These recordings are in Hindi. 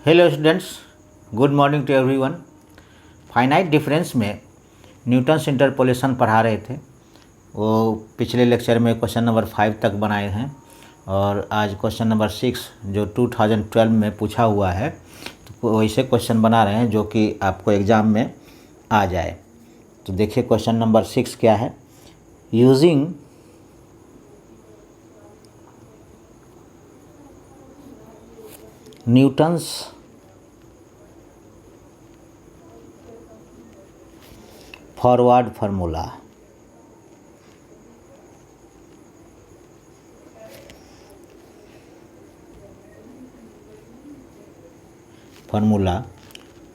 Hello students, good morning to everyone. Finite difference में न्यूटन्स इंटरपोलेशन पढ़ा रहे थे। वो पिछले लेक्चर में क्वेश्चन नंबर 5 तक बनाए हैं और आज क्वेश्चन नंबर 6 जो 2012 में पूछा हुआ है, तो वैसे क्वेश्चन बना रहे हैं जो कि आपको एग्ज़ाम में आ जाए। तो देखिए क्वेश्चन नंबर 6 क्या है। Using Newton's forward formula,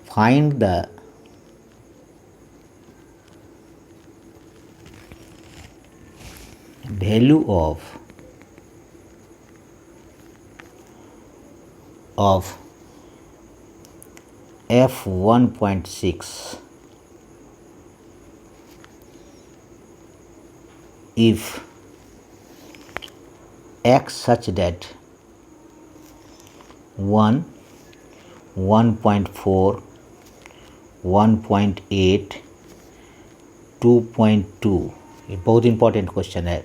find the value of f1.6 if x such that 1, 1.4, 1.8, 2.2। ये बहुत इंपॉर्टेंट क्वेश्चन है,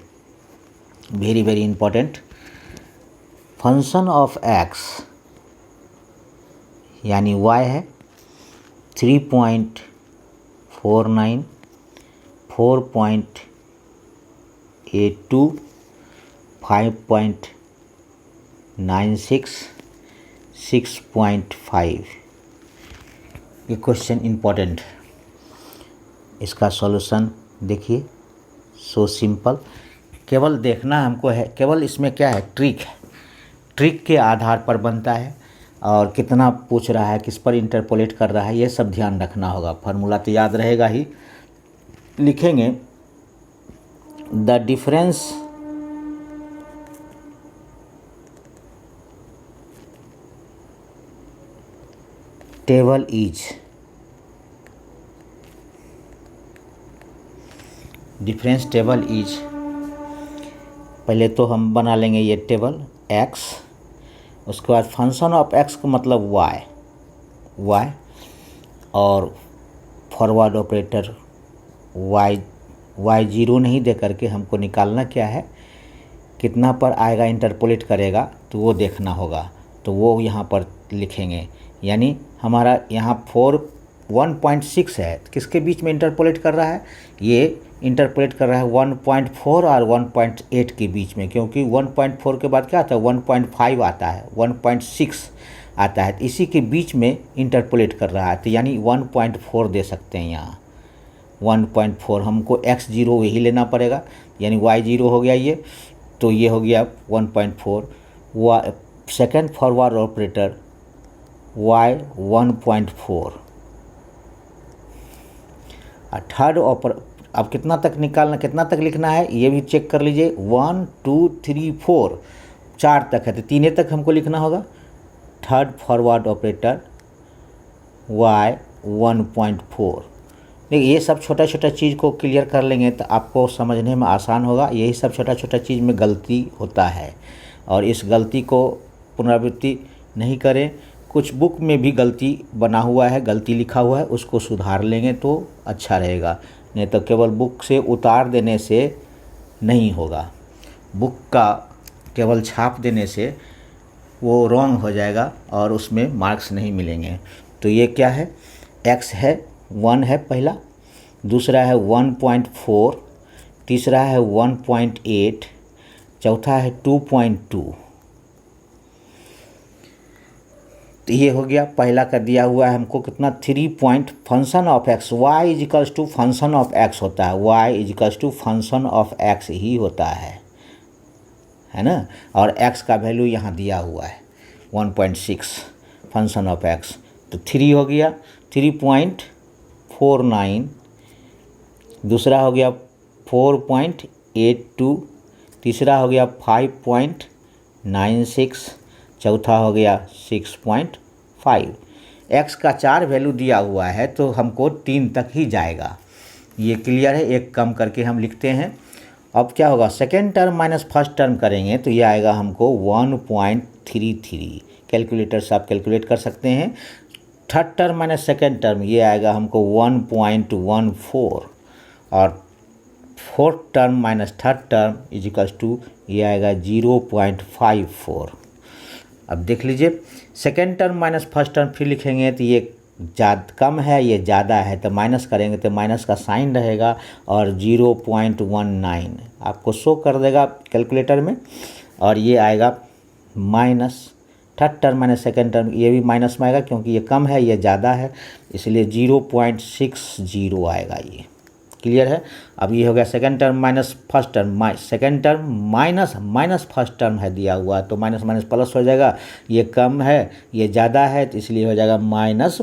very very important. Function of x यानी y है 3.49, 4.82, 5.96, 6.5। ये क्वेश्चन इम्पोर्टेंट। इसका सॉल्यूशन देखिए, सो सिंपल। केवल देखना हमको है, केवल इसमें क्या है, ट्रिक है। ट्रिक के आधार पर बनता है और कितना पूछ रहा है, किस पर इंटरपोलेट कर रहा है, ये सब ध्यान रखना होगा। फार्मूला तो याद रहेगा ही। लिखेंगे the difference table is, difference table is, पहले तो हम बना लेंगे ये टेबल x, उसके बाद फंक्शन ऑफ x का मतलब y और फॉरवर्ड ऑपरेटर y 0 नहीं दे करके हमको निकालना क्या है, कितना पर आएगा, इंटरपोलेट करेगा तो वो देखना होगा। तो वो यहाँ पर लिखेंगे, यानी हमारा यहाँ 1.6 है, किसके बीच में इंटरपोलेट कर रहा है, ये इंटरपोलेट कर रहा है 1.4 और 1.8 के बीच में, क्योंकि 1.4 के बाद क्या आता है, 1.5 आता है, 1.6 आता है, तो इसी के बीच में इंटरपोलेट कर रहा है। तो यानी 1.4 दे सकते हैं यहाँ, 1.4। हमको x0 यही लेना पड़ेगा, यानी y0 हो गया ये, तो ये हो गया 1.4। सेकेंड फॉरवर्ड ऑपरेटर y 1.4 और थर्ड अब कितना तक निकालना, कितना तक लिखना है ये भी चेक कर लीजिए। 1 2 3 4 4 तक है, तो 3 तक हमको लिखना होगा। Third forward operator y 1.4। देखिए ये सब छोटा छोटा चीज़ को क्लियर कर लेंगे तो आपको समझने में आसान होगा। यही सब छोटा छोटा चीज़ में गलती होता है और इस गलती को पुनरावृत्ति नहीं करें। कुछ बुक में भी गलती बना हुआ है, गलती लिखा हुआ है, उसको सुधार लेंगे तो अच्छा रहेगा, नहीं तो केवल बुक से उतार देने से नहीं होगा। बुक का केवल छाप देने से वो रॉन्ग हो जाएगा और उसमें मार्क्स नहीं मिलेंगे। तो ये क्या है, x है 1 है पहला, दूसरा है 1.4, तीसरा है 1.8, चौथा है 2.2। तो ये हो गया पहला का दिया हुआ है हमको कितना, 3 point function of x, y equals to function of x होता है, y equals to function of x ही होता है ना। और x का वैल्यू यहाँ दिया हुआ है 1.6 फंक्शन ऑफ x, तो 3 हो गया 3.49, दूसरा हो गया 4.82, तीसरा हो गया 5.96, चौथा हो गया 6.5। x का 4 वैल्यू दिया हुआ है तो हमको 3 तक ही जाएगा। ये क्लियर है, एक कम करके हम लिखते हैं। अब क्या होगा, second term minus first term करेंगे तो ये आएगा हमको 1.33, कैलकुलेटर से आप कैलकुलेट कर सकते हैं। Third term minus second term ये आएगा हमको 1.14 और fourth term minus third term is equals to ये आएगा 0.54। अब देख लीजिए second term minus first term फिर लिखेंगे तो ये कम है ये ज़्यादा है तो माइनस करेंगे तो माइनस का साइन रहेगा और 0.19 आपको शो कर देगा कैलकुलेटर में। और ये आएगा minus third term minus second term ये भी माइनस में आएगा क्योंकि ये कम है ये ज़्यादा है इसलिए 0.60 आएगा ये। क्लियर है। अब ये हो गया second term minus first term, second term minus first term है दिया हुआ तो माइनस माइनस प्लस हो जाएगा, ये कम है ये ज़्यादा है तो इसलिए हो जाएगा माइनस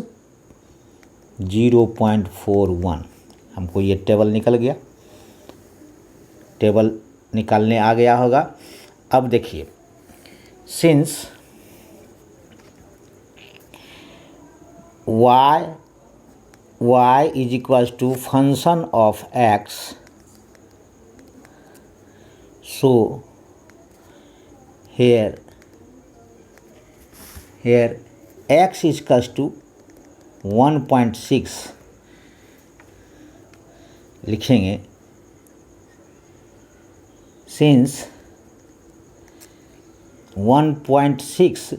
0.41। हमको ये टेबल निकल गया, टेबल निकालने आ गया होगा। अब देखिए since y is equals to function of x, so here x is equals to 1.6 लिखेंगे। सिंस 1.6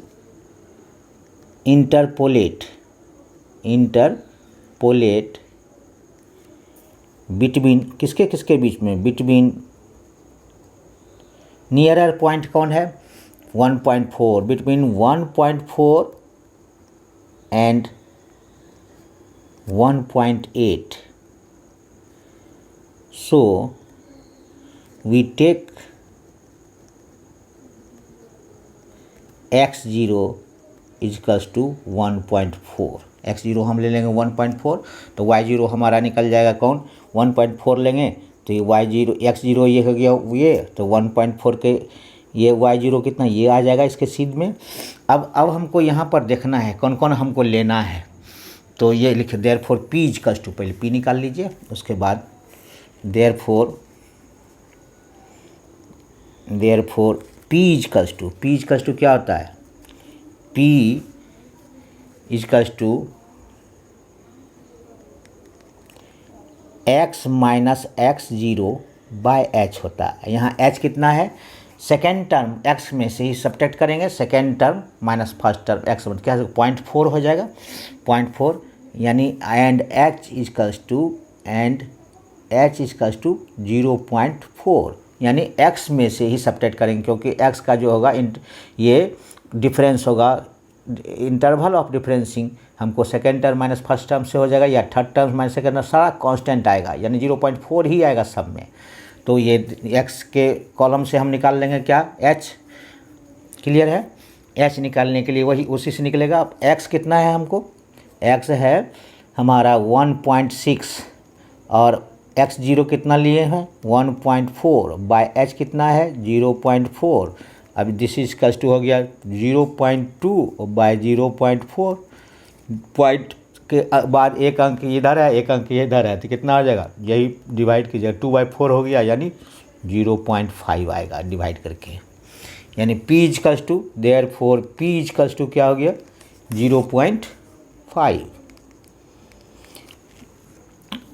इंटरपोलेट बिटवीन किसके बीच में, बिटवीन नियरर पॉइंट कौन है 1.4, between 1.4 and 1.8, so we take x0 is equals to 1.4, x0 हम ले लेंगे 1.4 तो y0 हमारा निकल जाएगा कौन 1.4 लेंगे तो ये y0 x0 ये हो गया ये तो 1.4 के ये y0 कितना ये आ जाएगा इसके सीध में। अब हमको यहाँ पर देखना है कौन कौन हमको लेना है तो ये लिखे therefore p is equals to, पहले p निकाल लीजिए उसके बाद therefore p is equals to क्या होता है p is equals to x minus x0 by h होता है। यहाँ h कितना है सेकेंड टर्म x में से ही सब्ट्रैक्ट करेंगे, second term minus first term x क्या 0.4 हो जाएगा 0.4 यानी and h is equals to 0.4 यानी x में से ही सब्ट्रैक्ट करेंगे क्योंकि x का जो होगा ये डिफरेंस होगा इंटरवल ऑफ डिफरेंसिंग हमको second term minus first term से हो जाएगा या third term minus second term सारा कांस्टेंट आएगा यानी 0.4 ही आएगा सब में। तो ये x के कॉलम से हम निकाल लेंगे क्या h, क्लियर है। h निकालने के लिए वही उसी से निकलेगा। अब x कितना है हमको, x है हमारा 1.6 और x0 कितना लिए हैं 1.4 बाय h कितना है 0.4। अब दिस इज इक्वल्स टू हो गया 0.2 बाय 0.4 पॉइंट के बाद एक अंक इधर है एक अंक इधर है तो कितना आ जाएगा यही डिवाइड कीजिएगा 2/4 हो गया यानी 0.5 आएगा डिवाइड करके यानी p is equals to therefore p is equals to क्या हो गया 0.5।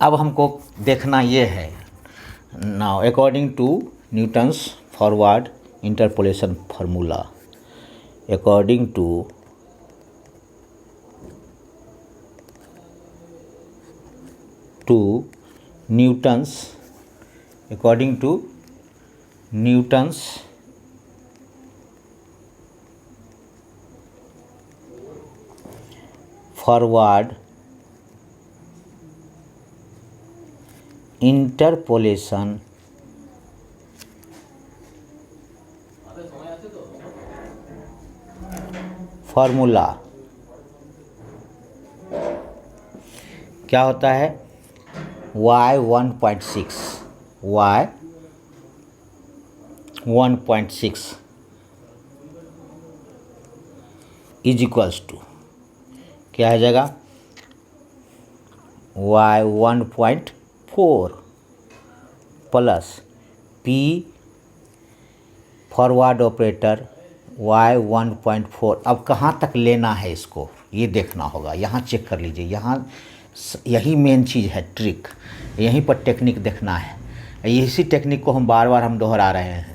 अब हमको देखना ये है now according to Newton's forward interpolation formula, according to Newton's forward interpolation formula क्या होता है y 1.6 इज इक्वल्स टू क्या आ जाएगा y 1.4 plus p forward operator y 1.4। अब कहाँ तक लेना है इसको ये देखना होगा, यहाँ चेक कर लीजिए, यहाँ यही मेन चीज़ है, ट्रिक, यहीं पर टेक्निक देखना है। इसी टेक्निक को हम बार बार दोहरा रहे हैं।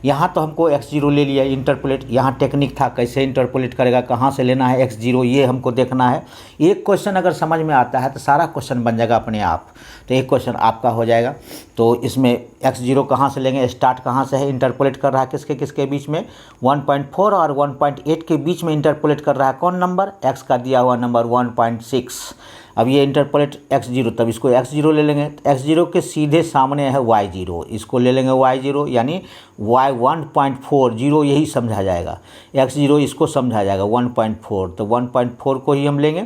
यहाँ तो हमको x0 ले लिया इंटरपोलेट, यहाँ टेक्निक था कैसे इंटरपोलेट करेगा, कहाँ से लेना है x0, ये हमको देखना है। एक क्वेश्चन अगर समझ में आता है तो सारा क्वेश्चन बन जाएगा अपने आप, तो एक क्वेश्चन आपका हो जाएगा। तो इसमें x0 कहाँ से लेंगे, स्टार्ट कहाँ से है, इंटरपोलेट कर रहा है किसके किसके बीच में, 1.4 और 1.8 के बीच में इंटरपोलेट कर रहा है कौन नंबर, x का दिया हुआ नंबर 1.6। अब ये इंटरपोलेट x0, तब इसको x0 ले लेंगे, x0 के सीधे सामने है y0, इसको ले लेंगे y0, यानी y 1.40 यही समझा जाएगा, x0 इसको समझा जाएगा 1.4, तो 1.4 को ही हम लेंगे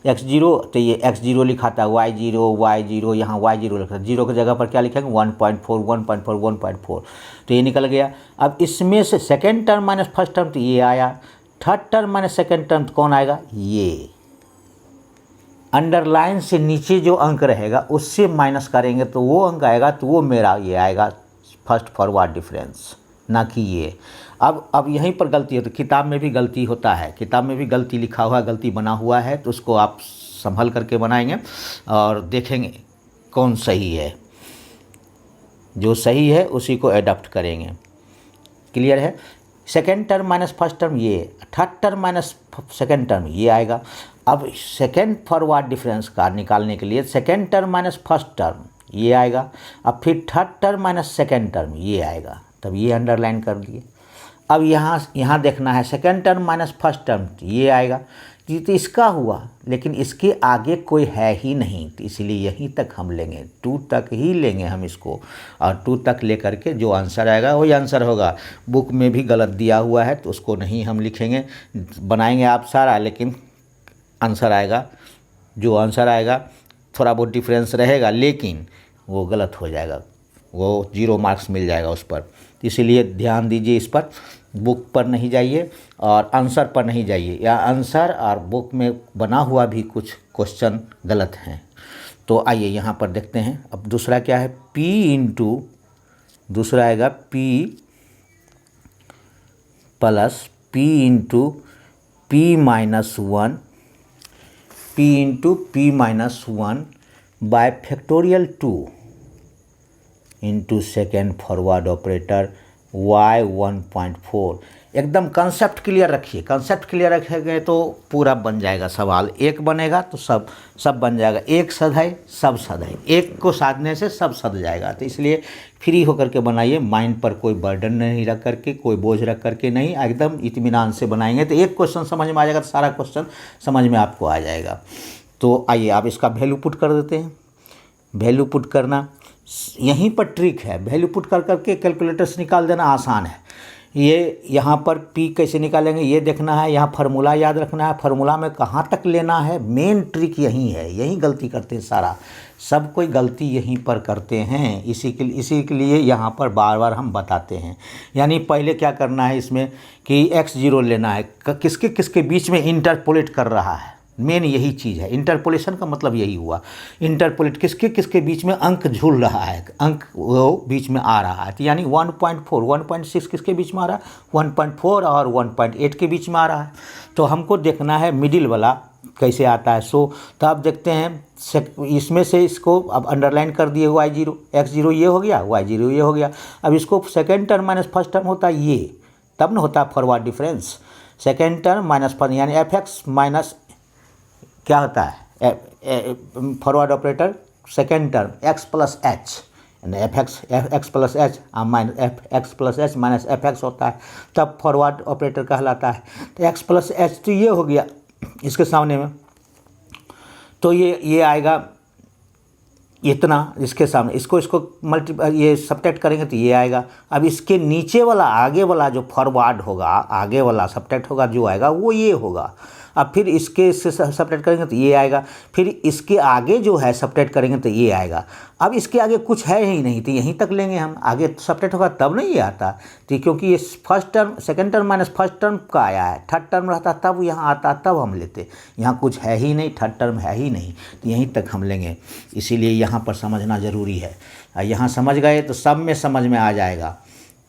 x0, तो ये x0 लिखा था y0 यहाँ y0 लिखा था, 0 की जगह पर क्या लिखेंगे 1.4, तो ये निकल गया। अब इसमें से second term minus first term तो ये आया, third term minus second term तो कौन आएगा, ये अंडरलाइन से नीचे जो अंक रहेगा उससे माइनस करेंगे तो वो अंक आएगा, तो वो मेरा ये आएगा फर्स्ट फॉरवर्ड डिफरेंस, ना कि ये। अब यहीं पर गलती है, तो किताब में भी गलती होता है, किताब में भी गलती लिखा हुआ है, गलती बना हुआ है, तो उसको आप संभल करके बनाएंगे और देखेंगे कौन सही है, जो सही है उसी को एडॉप्ट करेंगे। क्लियर है। Second term minus first term ये, third term minus second term ये आएगा। अब सेकेंड फॉरवर्ड डिफरेंस का निकालने के लिए second term minus first term ये आएगा, अब फिर third term minus second term ये आएगा, तब ये अंडरलाइन कर दिए। अब यहाँ देखना है second term minus first term ये आएगा, ये तो इसका हुआ, लेकिन इसके आगे कोई है ही नहीं, तो इसलिए यहीं तक हम लेंगे, 2 तक ही लेंगे हम इसको, और 2 तक ले करके जो आंसर आएगा वही आंसर होगा। बुक में भी गलत दिया हुआ है तो उसको नहीं हम लिखेंगे, बनाएंगे आप सारा, लेकिन आंसर आएगा, जो आंसर आएगा थोड़ा बहुत डिफरेंस रहेगा, लेकिन वो गलत हो जाएगा, वो 0 मार्क्स मिल जाएगा उस पर। तो इसीलिए ध्यान दीजिए इस पर, बुक पर नहीं जाइए और आंसर पर नहीं जाइए, या आंसर और बुक में बना हुआ भी कुछ क्वेश्चन गलत हैं। तो आइए यहाँ पर देखते हैं। अब दूसरा क्या है, P इंटू, दूसरा आएगा P plus P into P minus 1, P into P minus 1 by factorial 2 into second forward operator y 1.4। एकदम कंसेप्ट क्लियर रखिए, कंसेप्ट क्लियर रखेंगे तो पूरा बन जाएगा सवाल, एक बनेगा तो सब बन जाएगा, एक सधाई सब सधाई, एक को साधने से सब सध जाएगा। तो इसलिए फ्री होकर के बनाइए, माइंड पर कोई बर्डन नहीं रख करके, कोई बोझ रख करके नहीं, एकदम इत्मीनान से बनाएंगे तो एक क्वेश्चन समझ में आ जाएगा तो सारा क्वेश्चन समझ में आपको आ जाएगा। तो आइए आप इसका वैल्यू पुट कर देते हैं। वैल्यू पुट करना यहीं पर ट्रिक है, वैल्यू पुट कर करके कैलकुलेटर से निकाल देना आसान है। ये यहाँ पर P कैसे निकालेंगे ये देखना है, यहाँ फार्मूला याद रखना है, फार्मूला में कहाँ तक लेना है, मेन ट्रिक यही है, यही गलती करते हैं सारा, सब कोई गलती यहीं पर करते हैं। इसी के लिए यहाँ पर बार बार हम बताते हैं। यानी पहले क्या करना है इसमें कि x0 लेना है, किसके किसके बीच में इंटरपोलेट कर रहा है, मेन यही चीज़ है। इंटरपोलेशन का मतलब यही हुआ, इंटरपोलेट किसके किसके बीच में अंक झूल रहा है, अंक वो बीच में आ रहा है, तो यानी 1.4 1.6 किसके बीच में आ रहा है, 1.4 और 1.8 के बीच में आ रहा है। तो हमको देखना है मिडिल वाला कैसे आता है। तो आप देखते हैं इसमें से इसको अब अंडरलाइन कर दिए, y0 x0 ये हो गया, y0 ये हो गया। अब इसको second term minus first term होता है ये, तब न होता है forward difference. Second term minus first यानी fx माइनस क्या होता है forward operator second term x plus H, x plus H minus x plus H minus fx होता है, तब फॉरवर्ड ऑपरेटर कहलाता है। तो x प्लस एच तो ये हो गया इसके सामने में, तो ये आएगा इतना इसके सामने, इसको ये सब्ट्रैक्ट करेंगे तो ये आएगा। अब इसके नीचे वाला आगे वाला जो फॉरवर्ड होगा, आगे वाला सब्ट्रैक्ट होगा जो आएगा वो ये होगा। अब फिर इसके से सब्ट्रैक्ट करेंगे तो ये आएगा, फिर इसके आगे जो है सब्ट्रैक्ट करेंगे तो ये आएगा। अब इसके आगे कुछ है ही नहीं तो यहीं तक लेंगे हम, आगे सब्ट्रैक्ट होगा तब नहीं ये आता, तो क्योंकि ये first term second term minus first term का आया है, थर्ड टर्म रहता तब यहाँ आता तब हम लेते, यहाँ कुछ है ही नहीं, थर्ड टर्म है ही नहीं, तो यहीं तक हम लेंगे। इसीलिए यहाँ पर समझना ज़रूरी है, यहाँ समझ गए तो सब में समझ में आ जाएगा।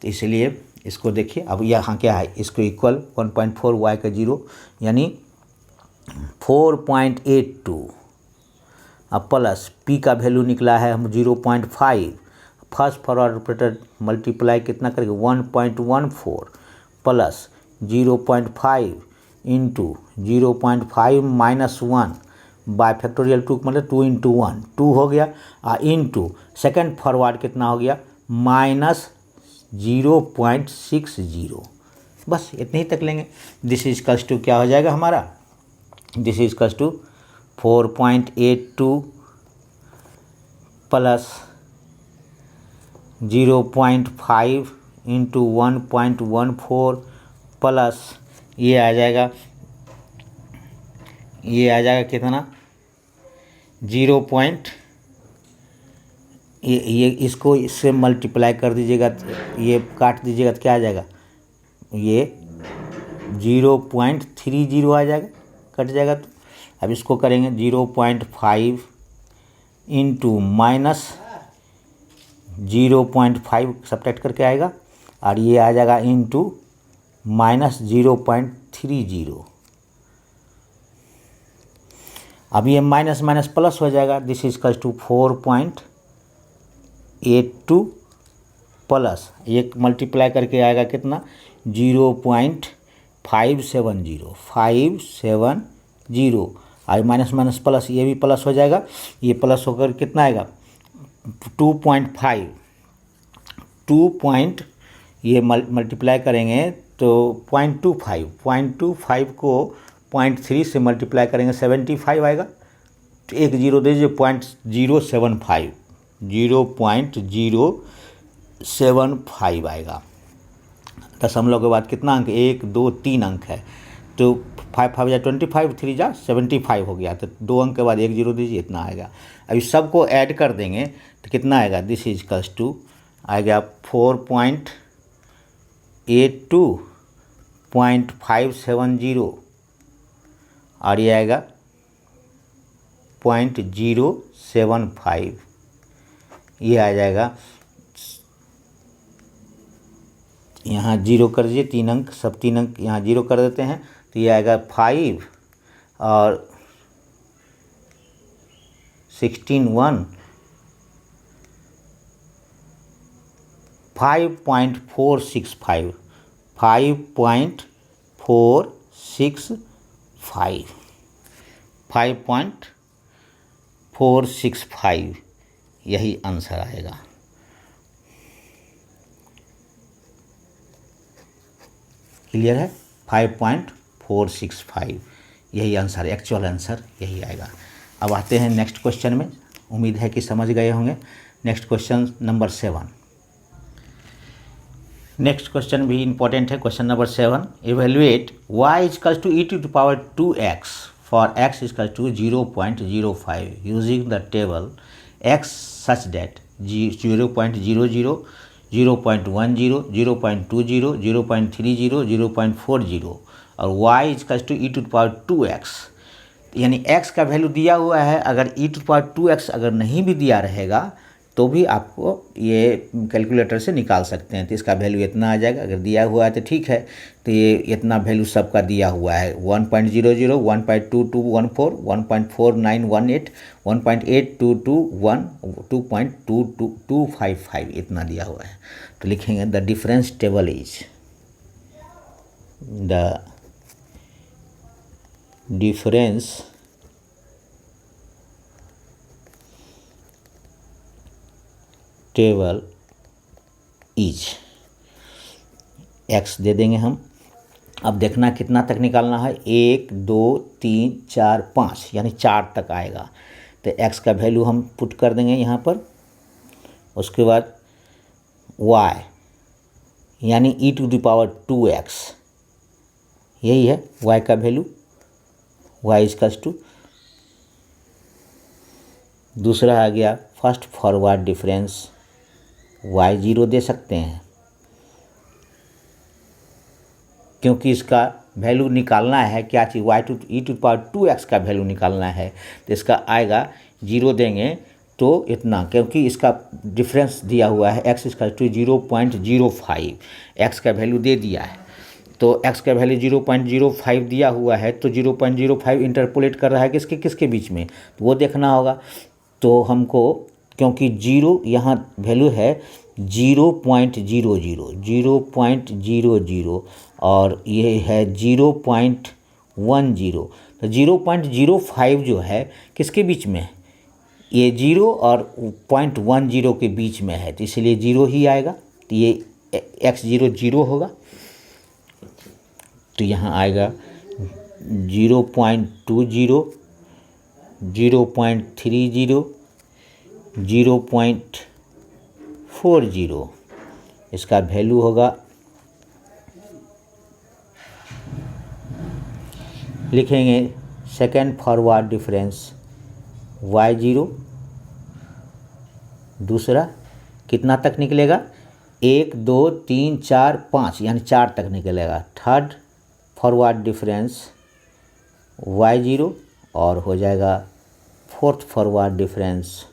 तो इसलिए इसको देखिए, अब यहाँ क्या है, इसको इक्वल 1.4 y का 0 यानी 4.82, अब प्लस p का वैल्यू निकला है हम 0.5, फर्स्ट फॉरवर्ड ऑपरेटर मल्टीप्लाई कितना करेंगे 1.14 plus 0.5 into 0.5 minus 1 by factorial 2 मतलब 2 इंटू 1 2 हो गया, इंटू सेकेंड फॉरवर्ड कितना हो गया माइनस 0.60, बस इतने ही तक लेंगे। दिस इज कल्स टू क्या हो जाएगा हमारा, this is equals to 4.82 plus 0.5 into 1.14 plus ये आ जाएगा कितना 0 पॉइंट, ये इसको इससे मल्टीप्लाई कर दीजिएगा, ये काट दीजिएगा तो क्या आ जाएगा, ये 0.30 आ जाएगा, कट जाएगा। तो अब इसको करेंगे 0.5 इंटू माइनस 0.5 सब्ट्रैक्ट करके आएगा, और ये आ जाएगा इंटू माइनस 0.30। अब ये माइनस माइनस प्लस हो जाएगा, this is equals to 4.82 plus एक मल्टीप्लाई करके आएगा कितना 0.570 और माइनस माइनस प्लस ये भी प्लस हो जाएगा, ये प्लस होकर कितना आएगा 2 ये मल्टीप्लाई करेंगे तो 0.25 को 0.3 से मल्टीप्लाई करेंगे 75 आएगा, तो एक जीरो दे दीजिए 0.075 आएगा। दशमलव के बाद कितना अंक 1 2 3 अंक है, तो 5 5 या 25 3 जा 75 हो गया, तो 2 अंक के बाद एक जीरो दीजिए, इतना आएगा। अभी सबको ऐड कर देंगे तो कितना आएगा, दिस इज इक्वल्स टू आएगा 4.82.570 और ये आएगा 0.075, ये आ जाएगा। यहाँ जीरो कर दीजिए, 3 अंक, सब 3 अंक यहाँ जीरो कर देते हैं, तो ये आएगा 5 और 16 1 5.465 5.465 यही आंसर आएगा। क्लियर है, 5.465 यही आंसर, एक्चुअल आंसर यही आएगा। अब आते हैं नेक्स्ट क्वेश्चन में, उम्मीद है कि समझ गए होंगे। Next question number 7। Next question भी इंपॉर्टेंट है, question number 7। Evaluate y equals to e⁻²x for x equals to 0.05 using the table x such that 0.00 0.10 0.20 0.30 0.40 और y इक्वल्स टू e⁻²x, यानी x का वैल्यू दिया हुआ है। अगर e⁻²x अगर नहीं भी दिया रहेगा तो भी आपको ये कैलकुलेटर से निकाल सकते हैं, तो इसका वैल्यू इतना आ जाएगा। अगर दिया हुआ है तो ठीक है, तो ये इतना वैल्यू सबका दिया हुआ है 1.00 1.2214 1.4918 1.8221 2.22255 इतना दिया हुआ है। तो लिखेंगे the difference table is, the difference table is, x दे देंगे हम। अब देखना कितना तक निकालना है, 1 2 3 4 5 यानी 4 तक आएगा, तो x का वैल्यू हम पुट कर देंगे यहाँ पर। उसके बाद y यानी e⁻²x यही है y का वैल्यू, y इक्वल्स टू, दूसरा आ गया फर्स्ट फॉरवर्ड डिफरेंस y 0 दे सकते हैं क्योंकि इसका वैल्यू निकालना है, क्या चीज़ e⁻²x का वैल्यू निकालना है, तो इसका आएगा 0 देंगे तो इतना, क्योंकि इसका डिफरेंस दिया हुआ है x इसका टू 0.05, x का वैल्यू दे दिया है, तो x का वैल्यू 0.05 दिया हुआ है, तो 0.05 इंटरपोलेट कर रहा है किसके किसके बीच में, तो वो देखना होगा। तो हमको क्योंकि जीरो यहाँ वैल्यू है 0.00 और ये है 0.10, तो 0.05 जो है किसके बीच में है, ये 0 और 0.10 के बीच में है, तो इसलिए 0 ही आएगा, तो ये x0 0 होगा, तो यहाँ आएगा 0.20, 0.30, 0.40, इसका वैल्यू होगा, लिखेंगे सेकेंड फॉरवर्ड डिफरेंस y0, दूसरा कितना तक निकलेगा, 1 2 3 4 5 यानी 4 तक निकलेगा, थर्ड फॉरवर्ड डिफरेंस y0 और हो जाएगा fourth forward difference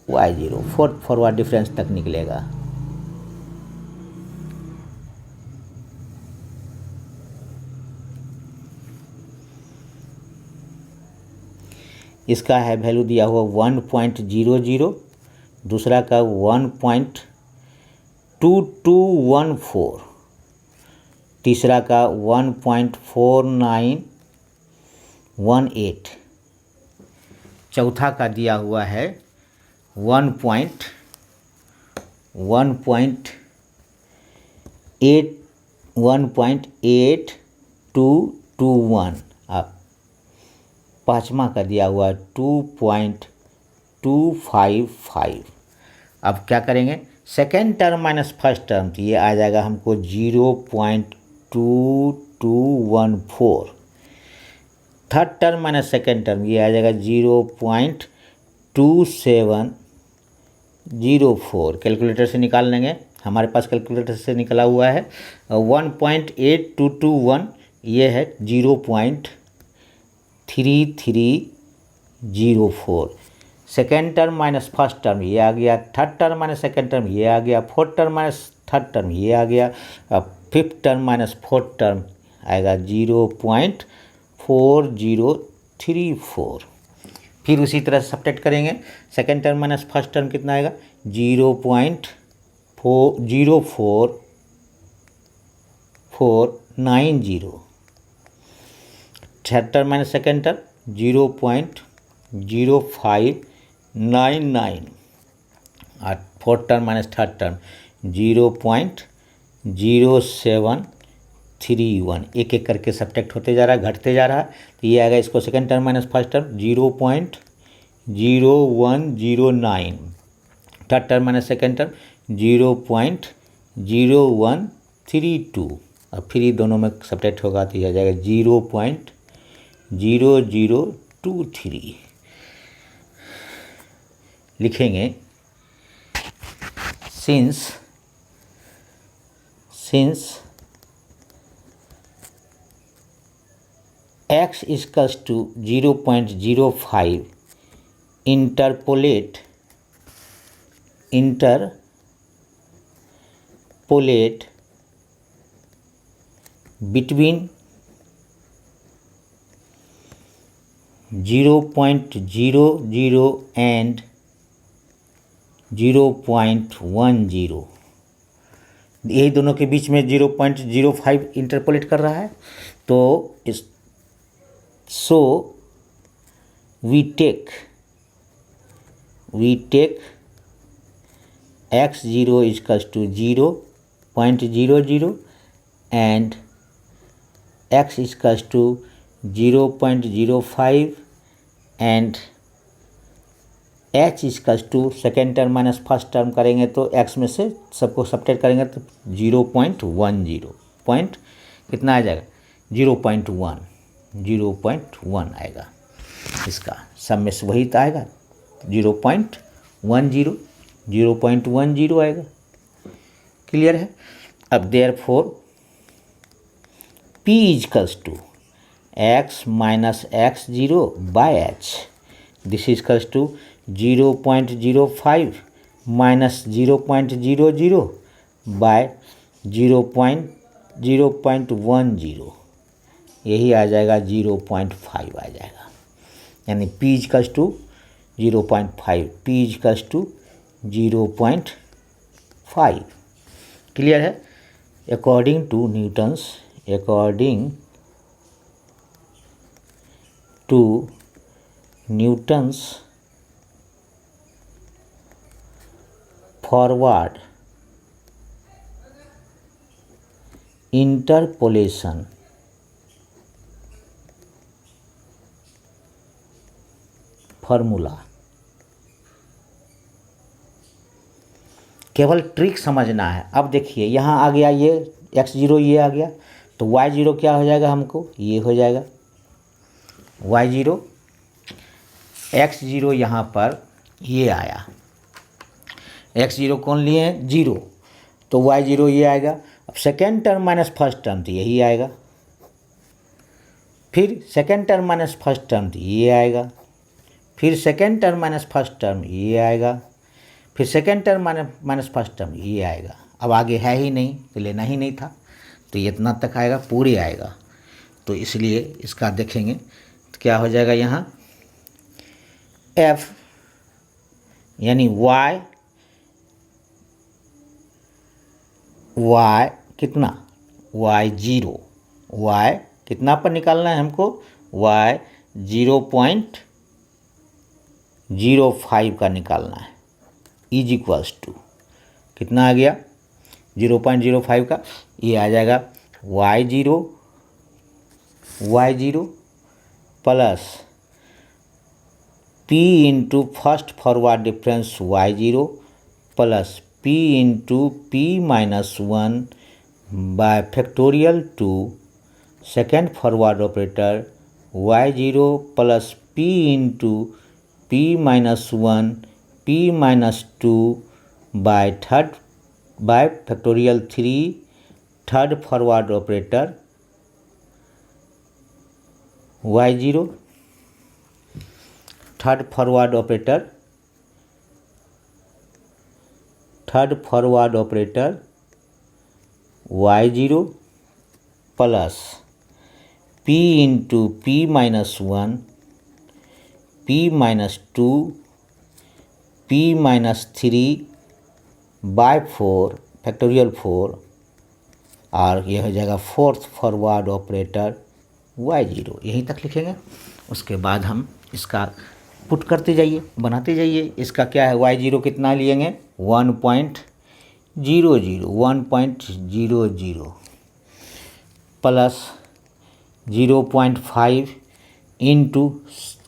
y0, fourth forward difference तक निकलेगा। इसका है वैल्यू दिया हुआ 1.00, दूसरा का 1.2214, तीसरा का 1.4918, चौथा का दिया हुआ है 1.8221, पाँचवा का दिया हुआ 2.255। अब क्या करेंगे, second term minus first term, तो ये आ जाएगा हमको 0.2214, third term minus second term ये आ जाएगा 0.2704, कैलकुलेटर से निकाल लेंगे, हमारे पास कैलकुलेटर से निकला हुआ है, 1.8221 ये है 0.3304, second term minus first term ये आ गया, third term minus second term ये आ गया, fourth term minus third term ये आ गया, fifth term minus fourth term आएगा 0.4034। फिर उसी तरह से सब्ट्रैक्ट करेंगे, second term minus first term कितना आएगा 0.40490, third term minus second term 0.0599 और fourth term minus third term 0.0731, एक एक करके सब्ट्रैक्ट होते जा रहा है, घटते जा रहा है, तो ये आएगा इसको second term minus first term 0.0109, third term minus second term 0.0132 और फिर ये दोनों में सब्ट्रैक्ट होगा तो ये आ जाएगा 0.0023। लिखेंगे since x equals to 0.05 interpolate between 0.00 and 0.10, यही दोनों के बीच में 0.05 इंटरपोलेट कर रहा है, तो इस so we take x0 equals to 0.00 and x equals to 0.05 and h equals to second term minus first term करेंगे तो x में से सबको सब्ट्रैक्ट करेंगे तो 0.10 पॉइंट कितना आ जाएगा 0.1 आएगा, इसका सब में से वही तो आएगा 0.10 आएगा। क्लियर है। अब therefore p equals to x minus x0 by h, this equals to 0.05 minus 0.00 by 0.10, यही आ जाएगा 0.5 आ जाएगा, यानी P equals to 0.5, P equals to 0.5। Clear है? According to Newton's forward interpolation formula, केवल ट्रिक समझना है। अब देखिए यहाँ आ गया ये x0, ये आ गया, तो y0 क्या हो जाएगा, हमको ये हो जाएगा y0, x0 यहाँ पर ये आया, x0 कौन लिए हैं, 0, तो y0 ये आएगा। अब second term minus first term तो यही आएगा, फिर second term minus first term तो ये आएगा, फिर second term minus first term ये आएगा, फिर second term minus first term ये आएगा। अब आगे है ही नहीं तो लेना ही नहीं था, तो ये इतना तक आएगा, पूरे आएगा, तो इसलिए इसका देखेंगे तो क्या हो जाएगा यहाँ f यानी y कितना, y0, y कितना पर निकालना है हमको, y 0.05 का निकालना है, इज इक्वल्स टू कितना आ गया 0.05 का, ये आ जाएगा y0 plus p into first forward difference y0 plus p into p minus 1 by factorial two second forward operator y0 plus p into p minus 1 p minus 2 by factorial 3 third forward operator y0, third forward operator y0 plus p into p minus 1 p minus 2 p minus 3 by 4 factorial 4, और ये हो जाएगा फोर्थ फॉरवर्ड ऑपरेटर y0, यहीं तक लिखेंगे। उसके बाद हम इसका पुट करते जाइए, बनाते जाइए। इसका क्या है, y0 कितना लेंगे 1.00 प्लस 0.5 इंटू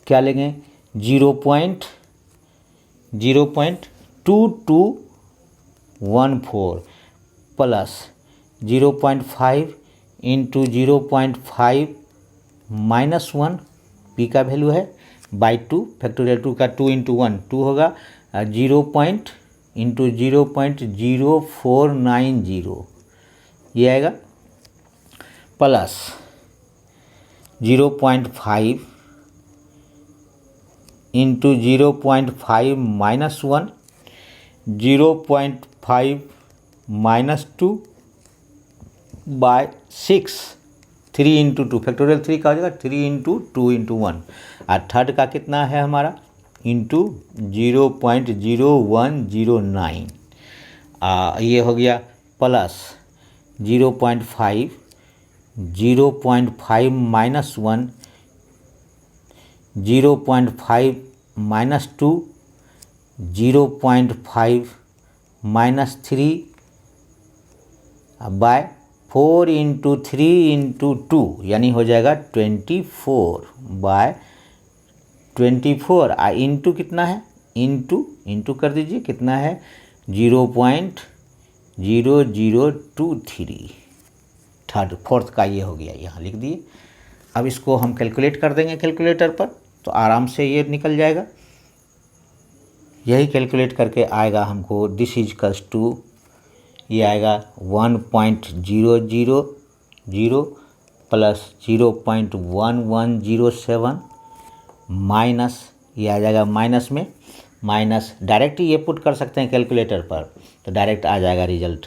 क्या लेंगे 0.2214 प्लस 0.5 इंटू 0.5 माइनस 1, p का वैल्यू है बाई 2, फैक्टोरियल 2 का 2 इंटू 1 2 होगा, 0 इंटू 0.0490 ये आएगा, plus 0.5 into 0.5 minus 1, 0.5 minus 2 by 6, 3 into 2 factorial 3 का हो जाएगा 3 इंटू 2 इंटू 1, और थर्ड का कितना है हमारा इंटू 0.0109, ये हो गया plus 0.5 minus 1, 0.5 minus 2, 0.5 minus 3 by 4 into 3 into 2, यानी हो जाएगा 24 बाय 24, इंटू कितना है, इंटू कर दीजिए कितना है 0.0023, थर्ड फोर्थ का ये हो गया, यहाँ लिख दिए। अब इसको हम कैलकुलेट कर देंगे कैलकुलेटर पर, तो आराम से ये निकल जाएगा। यही कैलकुलेट करके आएगा हमको दिस इज इक्वल्स टू, ये आएगा 1.000 प्लस 0.1107 माइनस, ये आ जाएगा माइनस में माइनस, डायरेक्ट ये पुट कर सकते हैं कैलकुलेटर पर तो डायरेक्ट आ जाएगा रिजल्ट।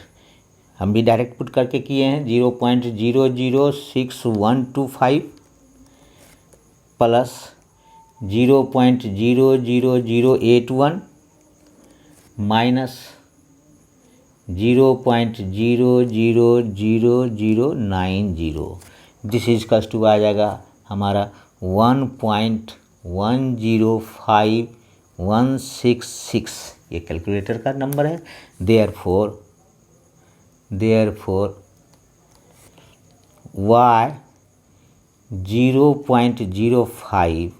हम भी डायरेक्ट पुट करके किए हैं 0.006125 plus 0.00081 minus 0.00090। This is close to आ जाएगा हमारा 1.105166। ये कैलकुलेटर का नंबर है। Therefore y 0.05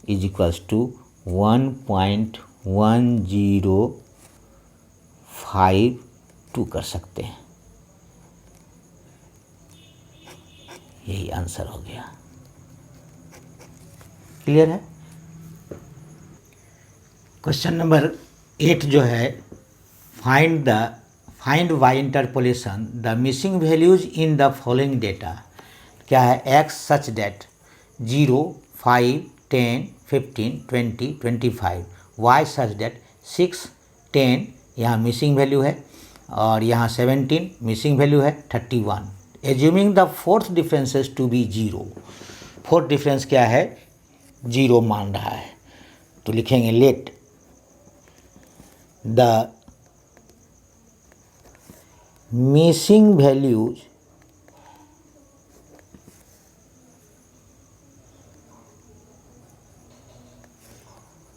is equals to 1.1052 कर सकते हैं। यही आंसर हो गया। क्लियर है। क्वेश्चन नंबर 8 जो है, find by interpolation the missing values in the following data. क्या है, x सच डेट 0, 5, 10, 15, 20, 25, y सच डेट 6, 10 यहाँ मिसिंग वैल्यू है और यहाँ 17 मिसिंग वैल्यू है 31। Assuming the fourth differences to be 0। Fourth difference क्या है, 0 मान रहा है तो लिखेंगे let the missing values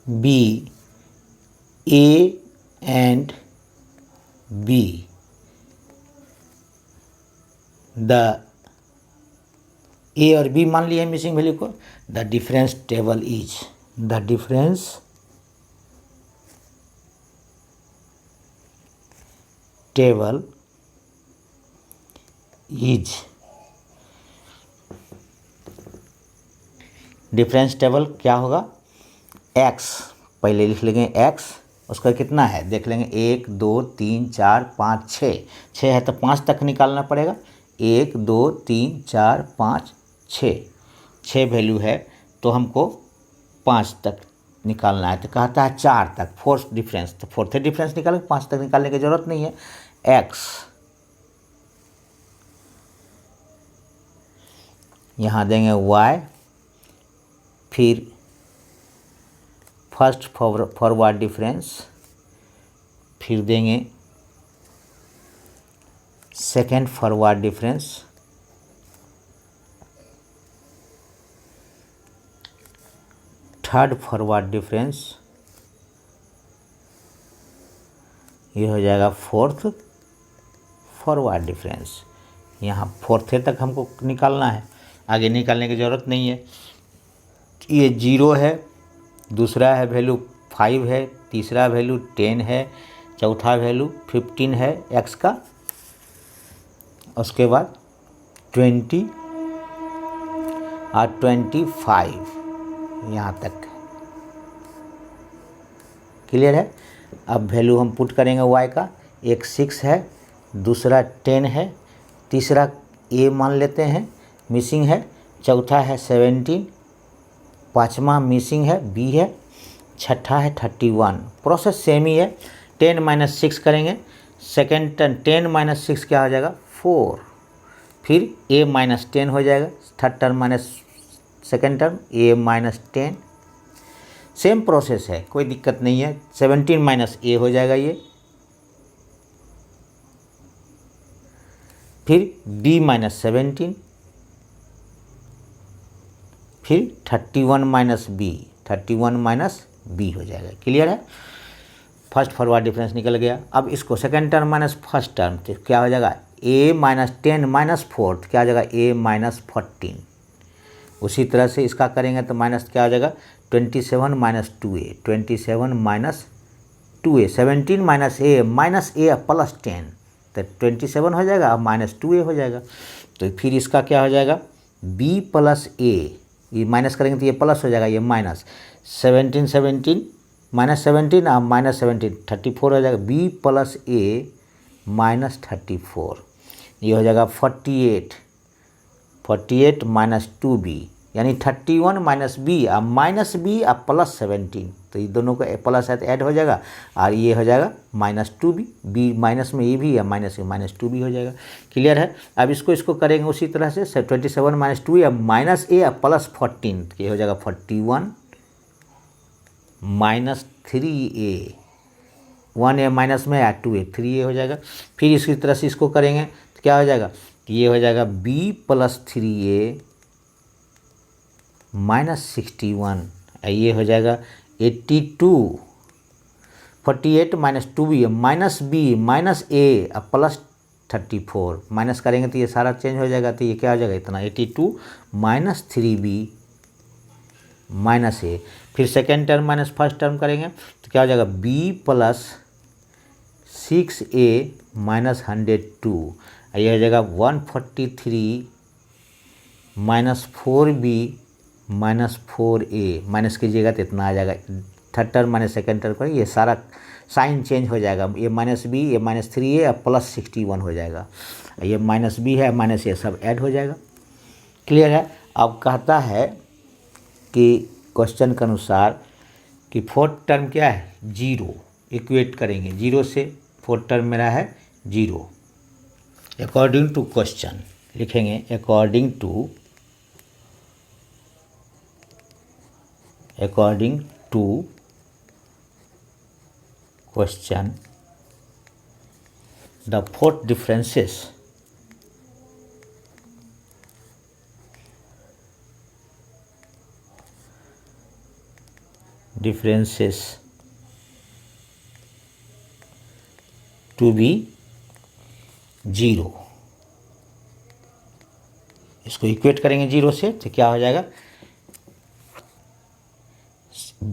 be A and B। The A और B मान लिए मिसिंग वैल्यू को। The difference table is, the difference table is, difference table क्या होगा, x पहले लिख लेंगे x, उसका कितना है देख लेंगे 1 2 3 4 5 6 है तो 5 तक निकालना पड़ेगा। 1 2 3 4 5 6 वैल्यू है तो हमको 5 तक निकालना है तो कहता है 4 तक फोर्थ डिफरेंस। तो फोर्थ डिफरेंस निकालें, 5 तक निकालने की ज़रूरत नहीं है। x यहाँ देंगे y, फिर फर्स्ट फॉरवर्ड डिफरेंस, फिर देंगे second forward difference, third forward difference, ये हो जाएगा फोर्थ फॉरवर्ड डिफरेंस। यहाँ फोर्थ तक हमको निकालना है, आगे निकालने की ज़रूरत नहीं है। ये 0 है, दूसरा है वैल्यू 5 है, तीसरा वैल्यू 10 है, चौथा वैल्यू 15 है x का, उसके बाद 20 और 25 यहाँ तक। क्लियर है। अब वैल्यू हम पुट करेंगे y का, एक 6 है, दूसरा 10 है, तीसरा a मान लेते हैं मिसिंग है, चौथा है 17, पाँचवा मिसिंग है b है, छठा है 31। प्रोसेस सेम ही है। 10 - 6 करेंगे, सेकेंड टर्म 10 - 6 क्या हो जाएगा 4, फिर a - 10 हो जाएगा, third term minus second term a - 10। Same process है, कोई दिक्कत नहीं है। 17 - a हो जाएगा ये, फिर b - 17, फिर 31 - b, 31 - b हो जाएगा। क्लियर है। फर्स्ट फॉरवर्ड डिफरेंस निकल गया। अब इसको second term minus first term तो क्या हो जाएगा a - 10 - 4 क्या हो जाएगा a - 14। उसी तरह से इसका करेंगे तो माइनस क्या हो जाएगा 27 - 2a, 27 - 2a, 17 - a प्लस 10 तो 27 हो जाएगा, अब -2a हो जाएगा। तो फिर इसका क्या हो जाएगा b + a, ये माइनस करेंगे तो ये प्लस हो जाएगा, ये माइनस 17 - 17 -17 और -17 34 हो जाएगा, b + a -34, ये हो जाएगा 48 - 2b यानी 31 माइनस बी और माइनस बी और प्लस 17, तो ये दोनों का प्लस है तो ऐड हो जाएगा और ये हो जाएगा -2b, बी माइनस में ये भी है माइनस में -2b हो जाएगा। क्लियर है। अब इसको करेंगे उसी तरह से 27 माइनस 2 या माइनस ए प्लस 14, ये हो जाएगा 41 माइनस 3a, 1a माइनस में या 2a 3a हो जाएगा। फिर इसी तरह से इसको करेंगे तो क्या हो जाएगा, ये हो जाएगा b प्लस 3a माइनस 61, ये हो जाएगा 82, 48 minus 2b minus b minus a plus 34, minus करेंगे तो ये सारा चेंज हो जाएगा, तो ये क्या हो जाएगा इतना 82 माइनस 3b माइनस a। फिर second term minus first term करेंगे तो क्या हो जाएगा b प्लस 6a माइनस 102, ये हो जाएगा 143 minus 4b minus 4a, minus कीजिएगा तो इतना आ जाएगा। Third term minus second term करेंगे, ये सारा साइन चेंज हो जाएगा, ये माइनस बी ये माइनस 3a और प्लस 61 हो जाएगा, ये माइनस बी है माइनस ये सब ऐड हो जाएगा। क्लियर है। अब कहता है कि क्वेश्चन के अनुसार कि फोर्थ टर्म क्या है 0, इक्वेट करेंगे 0 से, फोर्थ टर्म मेरा है 0। अकॉर्डिंग टू क्वेश्चन लिखेंगे according to question the fourth differences to be 0, इसको इक्वेट करेंगे 0 से तो क्या हो जाएगा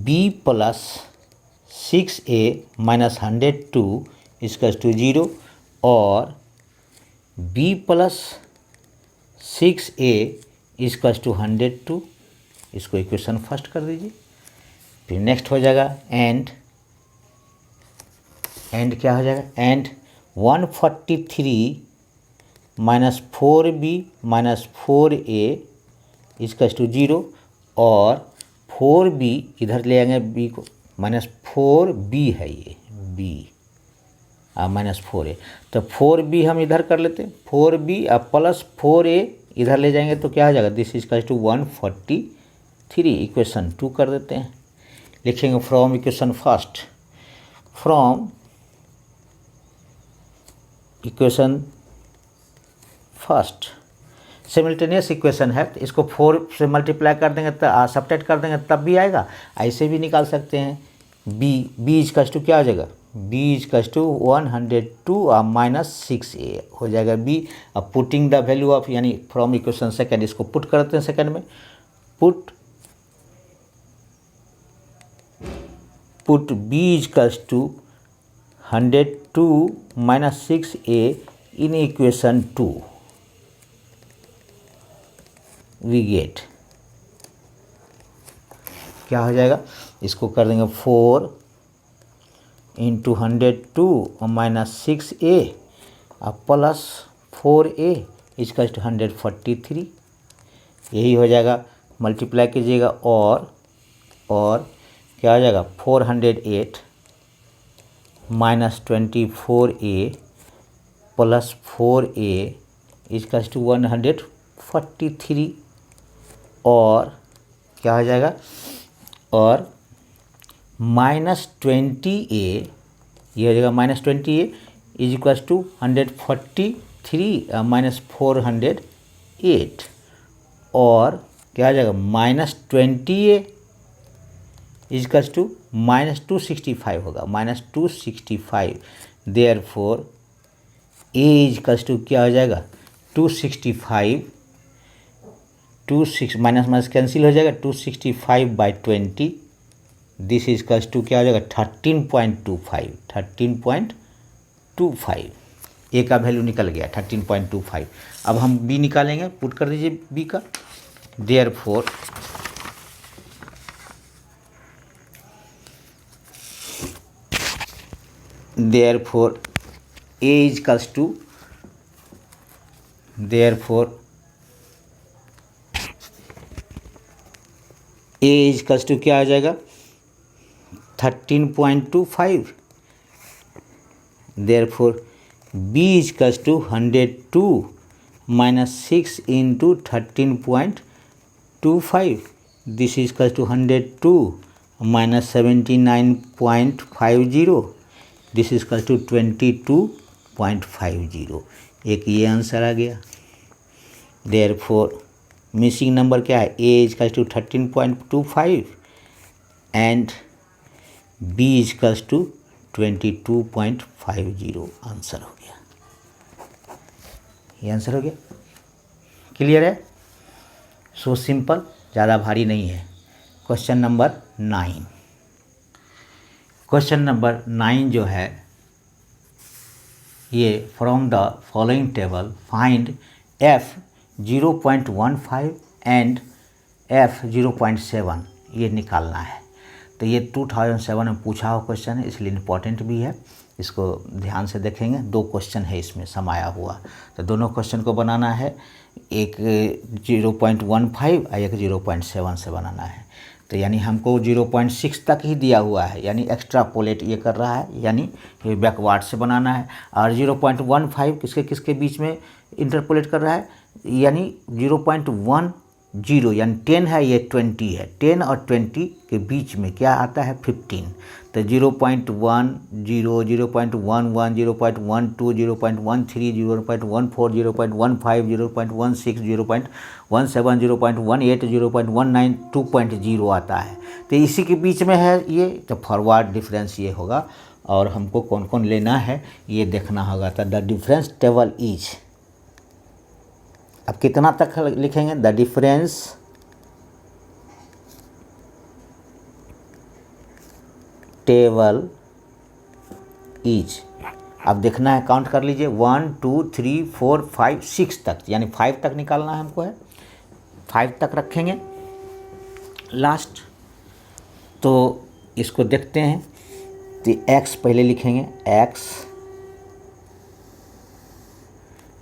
b प्लस 6a माइनस 102 इसका टू 0 और b प्लस 6a इसका टू 102, इसको इक्वेशन फर्स्ट कर दीजिए। फिर नेक्स्ट हो जाएगा एंड क्या हो जाएगा and 143 minus 4b minus 4a इसका टू 0 और 4b इधर ले आएंगे b को, माइनस 4b है ये b माइनस 4a, तो 4b हम इधर कर लेते हैं 4b और प्लस 4a इधर ले जाएंगे तो क्या हो जाएगा दिस इज टू 143, इक्वेशन 2 कर देते हैं। लिखेंगे from equation first, from equation first simultaneous equation है, तो इसको 4 से मल्टीप्लाई कर देंगे तो सब्ट्रैक्ट कर देंगे तब भी आएगा, ऐसे भी निकाल सकते हैं। b इज टू क्या हो जाएगा b इज टू 102 और माइनस 6a हो जाएगा b। अब पुटिंग द वैल्यू ऑफ यानी फ्रॉम इक्वेशन सेकंड इसको पुट करते हैं सेकंड में, put b is to 102 minus 6a in equation 2 we get क्या हो जाएगा, इसको कर देंगे 4 इंटू 102 और माइनस 6a और प्लस 4a इसका 143, यही हो जाएगा। मल्टीप्लाई कीजिएगा और क्या हो जाएगा 408 माइनस 24a प्लस 4a इसका 143 और क्या हो जाएगा और माइनस 20a ये हो जाएगा minus 20a is equals to 143 minus 408 और क्या हो जाएगा minus 20a is equals to minus 265 होगा, minus 265। Therefore a is equals to क्या हो जाएगा 265 माइनस माइनस कैंसिल हो जाएगा 265 by 20, this is equals to क्या हो जाएगा 13.25, ए का वैल्यू निकल गया 13.25। अब हम बी निकालेंगे, पुट कर दीजिए बी का, therefore a is equals to a equals to क्या आ जाएगा 13.25, therefore b equals to 102 minus 6 into 13.25, this equals to 102 minus 79.50, this equals to 22.50। एक ये आंसर आ गया। देयरफॉर मिसिंग नंबर क्या है, A equals to 13.25 and B equals to 22.50। Answer हो गया, ये आंसर हो गया। क्लियर है? सो सिंपल, ज़्यादा भारी नहीं है। क्वेश्चन नंबर 9, क्वेश्चन नंबर 9 जो है ये from the following table find F 0.15 and F 0.7, ये निकालना है। तो ये 2007 में पूछा हुआ क्वेश्चन है, इसलिए इम्पॉर्टेंट भी है। इसको ध्यान से देखेंगे, 2 क्वेश्चन है इसमें समाया हुआ। तो दोनों क्वेश्चन को बनाना है, एक 0.15 और एक 0.7 से बनाना है। तो यानी हमको 0.6 तक ही दिया हुआ है, यानी एक्स्ट्रापोलेट ये कर रहा है, यानी ये बैकवर्ड से बनाना है। और 0.15 किसके किसके बीच में इंटरपोलेट कर रहा है, यानी 0.10 यानी 10 है, ये 20 है। 10 और 20 के बीच में क्या आता है 15। तो 0.10, 0.11, 0.12, 0.13, 0.14, 0.15, 0.16, 0.17, 0.18, 0.19, 2.0 आता है। तो इसी के बीच में है ये, तो फॉरवर्ड डिफरेंस ये होगा। और हमको कौन कौन लेना है ये देखना होगा। तो द डिफरेंस टेबल इज, अब कितना तक लिखेंगे, द डिफरेंस टेबल इज। अब देखना है, काउंट कर लीजिए 1 2 3 4 5 6 तक, यानी 5 तक निकालना है हमको, है 5 तक रखेंगे लास्ट। तो इसको देखते हैं। तो x पहले लिखेंगे, x,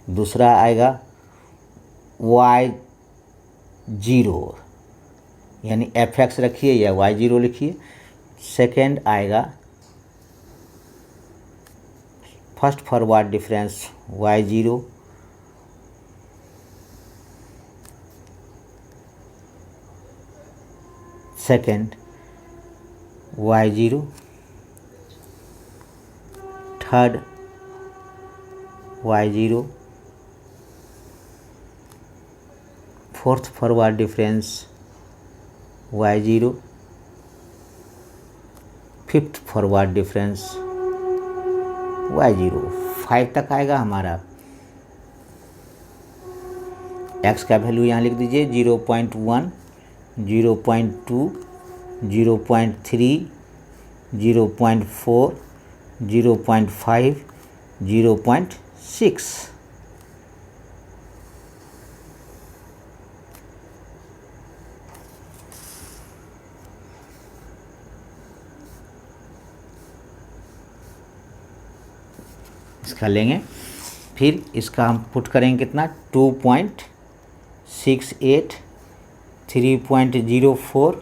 दूसरा आएगा y0, यानी fx रखिए या y0 लिखिए। सेकेंड आएगा first forward difference y0, second y0, third y0, fourth forward difference y0, fifth forward difference y0। 5 तक आएगा हमारा। x का वैल्यू यहाँ लिख दीजिए 0.1, 0.2, 0.3, 0.4, 0.5, 0.6। इसका लेंगे, फिर इसका हम पुट करेंगे कितना 2.68, 3.04,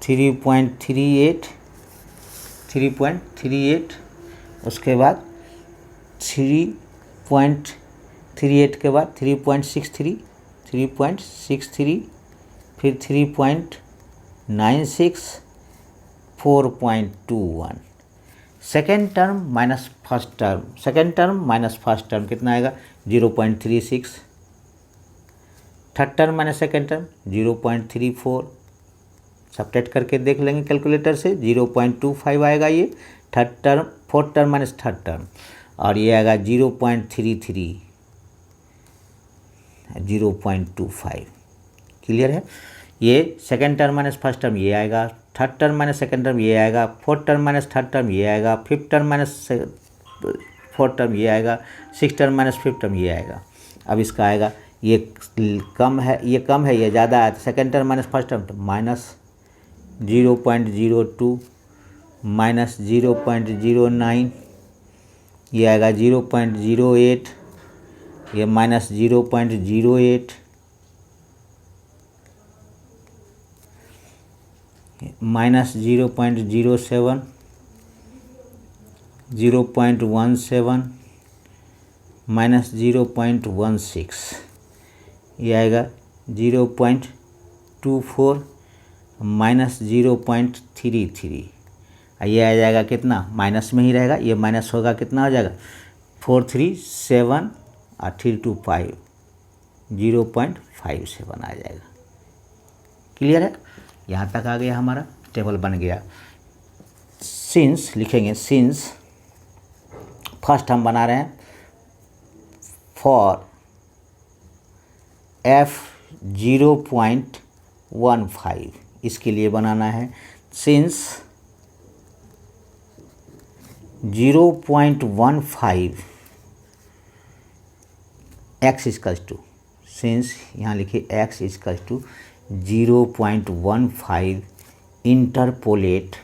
3.38, 3.38, उसके बाद 3.38 के बाद 3.63, 3.63, फिर 3.96, 4.21। Second term minus first term, second term minus first term कितना आएगा 0.36। Third term minus second term 0.34, subtract करके देख लेंगे कैलकुलेटर से, 0.25 आएगा ये third term. Fourth term minus third term, और ये आएगा 0.33, 0.25। क्लियर है? ये second term minus first term ये आएगा, third term minus second term ये आएगा, fourth term minus third term ये आएगा, fifth term minus fourth term ये आएगा, six term minus fifth term ये आएगा। अब इसका आएगा, ये कम है, ये कम है, ये ज़्यादा है, second term minus first term, तो माइनस 0.02, माइनस 0.09, ये आएगा 0.08, ये माइनस 0.08, माइनस 0.07, 0.17, माइनस 0.16, ये आएगा 0.24, माइनस 0.33, ये आ जाएगा कितना, माइनस में ही रहेगा, ये माइनस होगा कितना हो जाएगा 437 और 325, 0.57 आ जाएगा। क्लियर है, यहाँ तक आ गया, हमारा टेबल बन गया। सिंस लिखेंगे, सिंस फर्स्ट हम बना रहे हैं फॉर f 0.15, इसके लिए बनाना है since 0.15 x equals to, since यहाँ लिखिए x equals to 0.15 interpolate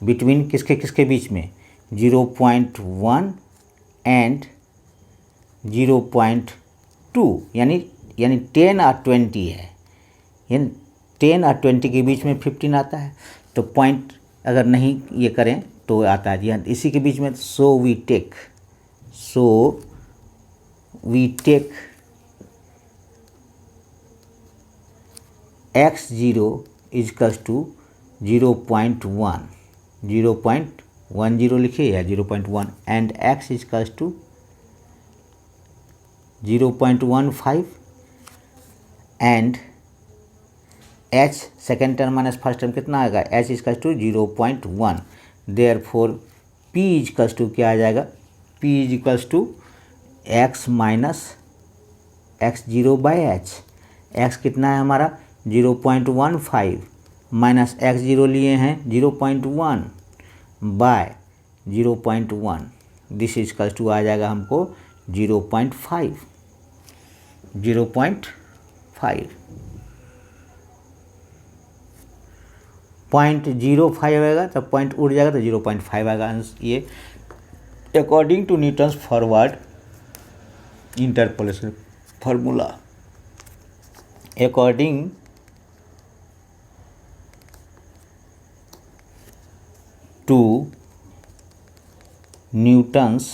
between किसके किसके बीच में, 0.1 एंड 0.2, यानी 10 और 20 है, यानी 10 और 20 के बीच में 15 आता है, तो पॉइंट अगर नहीं ये करें तो आता है इसी के बीच में। So we take x0 equals to 0.1, 0.10 लिखिए या 0.1 and x equals to 0.15 and h second term minus first term कितना आएगा, h equals to 0.1, therefore p equals to क्या आ जाएगा, p equals to x minus x0 by h, x कितना है हमारा 0.15 माइनस x0 लिए हैं 0.1 बाय 0.1, दिस इजकल्स टू आ जाएगा हमको 0.5, 0.05 आएगा, तो पॉइंट उड़ जाएगा तो 0.5 आएगा। ये according to Newton's forward interpolation formula, according to Newton's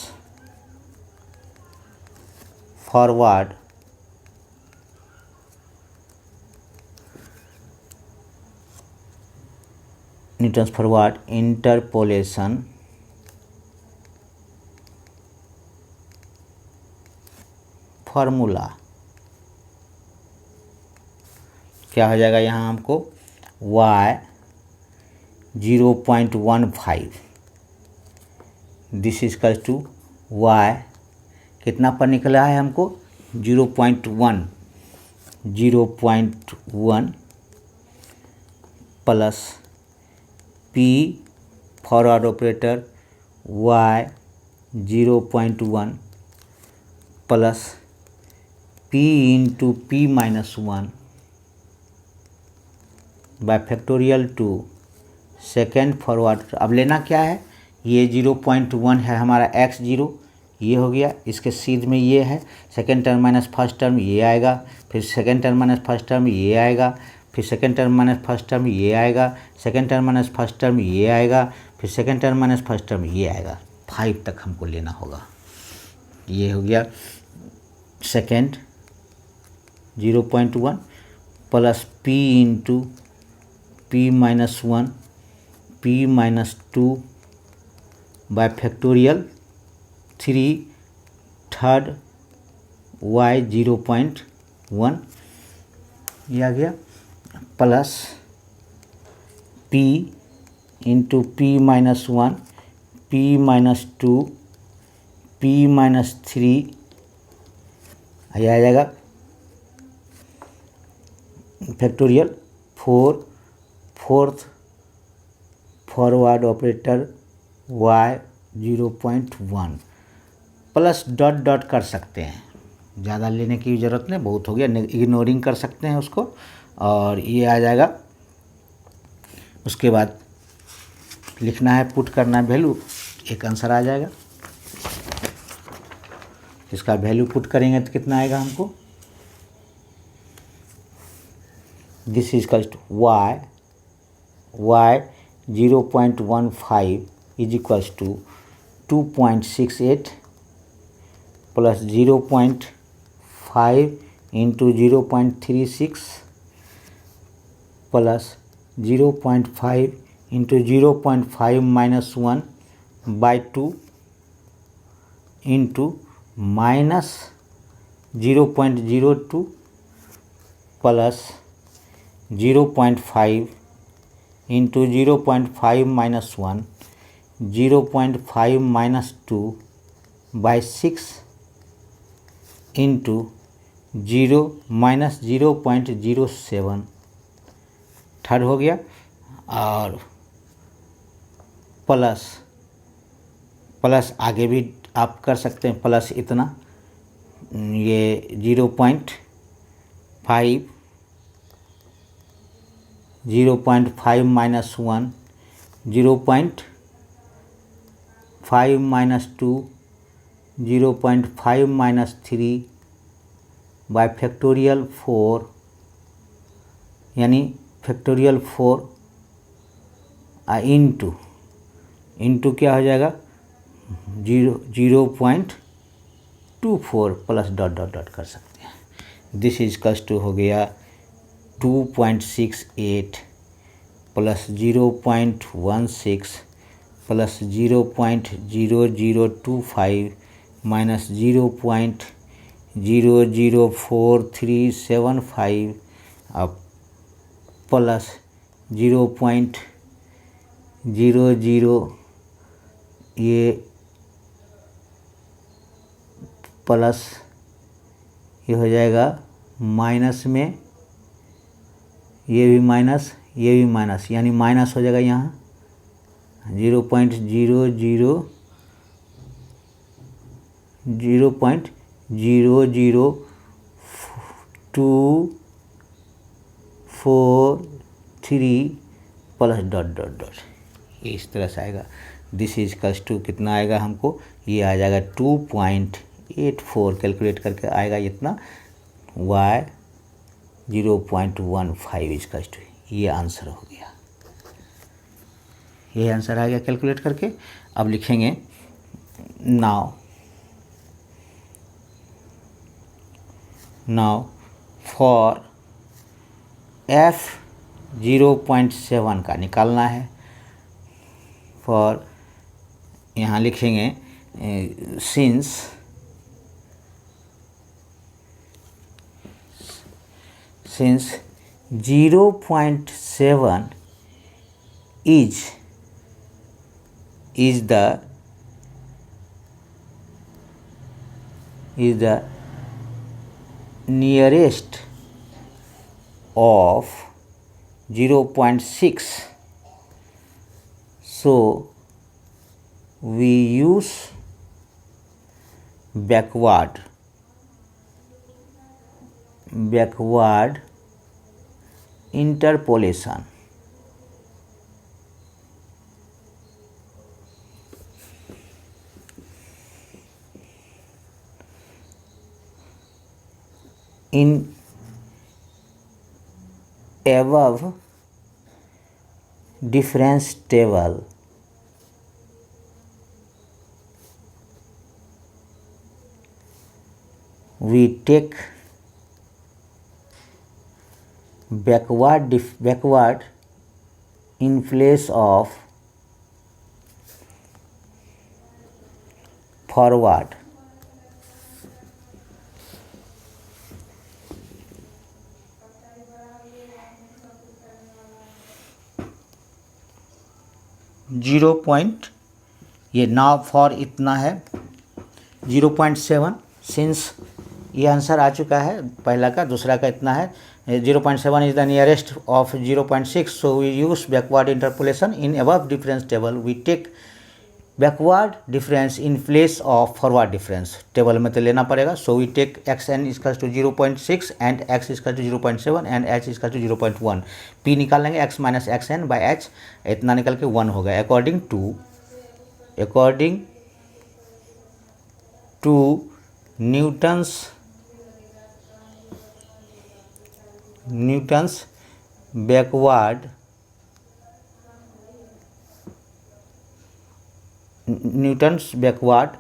forward interpolation formula, क्या हो जाएगा यहाँ हमको y 0.15, this equals to y कितना पर निकला है हमको 0.1 plus p forward operator y 0.1 plus p into p minus 1 by factorial 2 second forward. अब लेना क्या है, ये 0.1 है हमारा x0, ये हो गया, इसके सीध में ये है, second term minus first term ये आएगा, फिर second term minus first term ये आएगा, फिर second term minus first term ये आएगा, second term minus first term ये आएगा, फिर second term minus first term ये आएगा, 5 तक हमको लेना होगा। ये हो गया second 0.1 plus p into p minus 1 p minus 2 by factorial 3 third y 0.1 ये आ गया, plus p into p minus 1 p minus 2 p minus 3 ये आ जाएगा factorial 4 fourth forward operator y 0.1 plus dot dot कर सकते हैं, ज़्यादा लेने की ज़रूरत नहीं, बहुत हो गया, इग्नोरिंग कर सकते हैं उसको, और ये आ जाएगा। उसके बाद लिखना है, पुट करना है वैल्यू, एक आंसर आ जाएगा। इसका वैल्यू पुट करेंगे तो कितना आएगा हमको, this is equals to y 0.15 is equals to 2.68 plus 0.5 into 0.36 plus 0.5 into 0.5 minus 1 by 2 into minus 0.02 plus 0.5 into 0.5 minus 1 0.5 minus 2 by 6 into 0 minus 0.07 third हो गया, और प्लस आगे भी आप कर सकते हैं, प्लस इतना ये 0.5 minus 1 0.5 minus 2 0.5 minus 3 bye factorial 4, यानी फैक्टोरियल 4 इंटू क्या हो जाएगा 0.24 प्लस डॉट डॉट डॉट कर सकते हैं। दिस इज इक्वल्स टू हो गया 2.68 प्लस 0.16 प्लस 0.0025 माइनस 0.004375 अब प्लस 0.00 ये प्लस ये हो जाएगा माइनस में, ये भी माइनस यानी माइनस हो जाएगा यहाँ 0.00243 प्लस डॉट डॉट डॉट, ये इस तरह से आएगा। दिस इज इक्वल्स टू कितना आएगा हमको, ये आ जाएगा 2.84 कैलकुलेट करके आएगा इतना, y 0.15 इज इक्वल्स टू, ये आंसर हो गया, ये आंसर आ गया कैलकुलेट करके। अब लिखेंगे नाउ फॉर f 0.7 का निकालना है। फॉर यहाँ लिखेंगे since since 0.7 is the nearest of 0.6, so we use backward interpolation. In above difference table, we take backward in place of forward. Zero point ये नाउ फॉर इतना है 0.7, सिंस ये आंसर आ चुका है पहला का, दूसरा का इतना है 0.7 is the nearest of 0.6, so we use backward interpolation in above difference table, we take backward difference in place of forward difference, table में तो लेना पड़ेगा। So we take x n इजकल टू 0.6 एंड एक्स इजकल टू 0.7 एंड एच इजकल टू 0.1, पी निकाल लेंगे x minus x n by h, इतना निकल के 1 हो गया। According to Newton's backward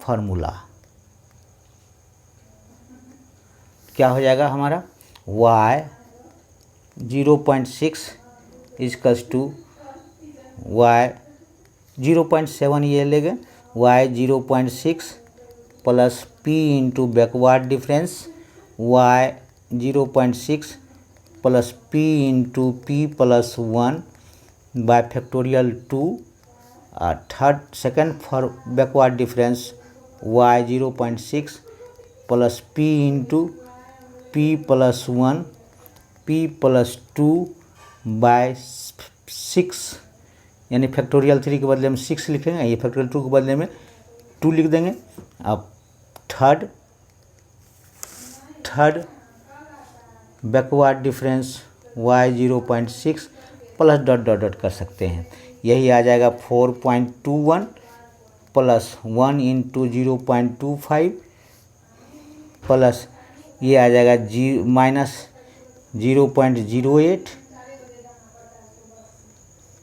formula क्या हो जाएगा हमारा y 0.6 इजकल्स टू y 0.7 ये लेंगे y 0.6 plus p into backward difference y 0.6 plus p into p plus 1 by factorial 2 third second for backward difference y 0.6 plus p into p plus 1 p plus 2 by 6 यानी फैक्टोरियल 3 के बदले में 6 लिखेंगे, ये फैक्टोरियल 2 के बदले में 2 लिख देंगे। अब third backward difference y 0.6 plus dot dot dot कर सकते हैं, यही आ जाएगा 4.21 प्लस 1 इंटू 0.25 प्लस ये आ जाएगा माइनस 0.08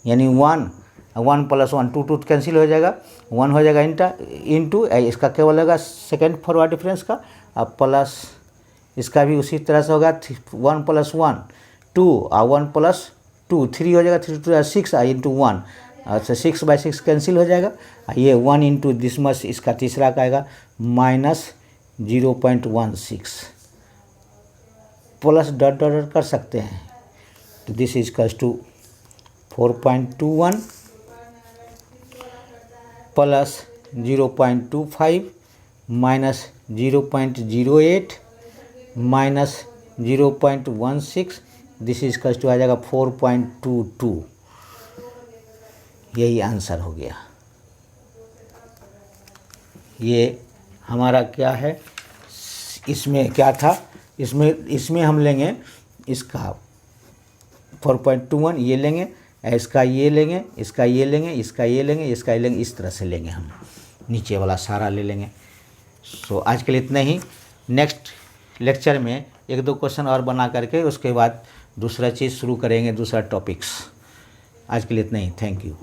यानी 1 प्लस 1 2 कैंसिल हो जाएगा, 1 हो जाएगा इंटू इसका केवल होगा सेकेंड फॉरवर्ड डिफरेंस का। अब प्लस इसका भी उसी तरह से होगा 1 प्लस 1 2 और 1 प्लस 2 3 हो जाएगा, 3 2 6 इंटू 1 अच्छा 6 बाई 6 कैंसिल हो जाएगा। ये 1 इंटू दिस मस इसका तीसरा का आएगा minus 0.16 plus dot dot dot कर सकते हैं, तो this is equals to 4.21 plus 0.25 minus 0.08 minus 0.16 this is equals to आ जाएगा 4.22। यही आंसर हो गया। ये हमारा क्या है, इसमें क्या था, इसमें हम लेंगे इसका 4.21 ये लेंगे, इसका ये लेंगे, इसका ये लेंगे, इसका ये लेंगे, इसका ये लेंगे, इस तरह से लेंगे हम, नीचे वाला सारा ले लेंगे। सो आज के लिए इतना ही। नेक्स्ट लेक्चर में 1-2 क्वेश्चन और बना करके उसके बाद दूसरा चीज़ शुरू करेंगे, दूसरा टॉपिक्स। आज के लिए इतना ही। Thank you.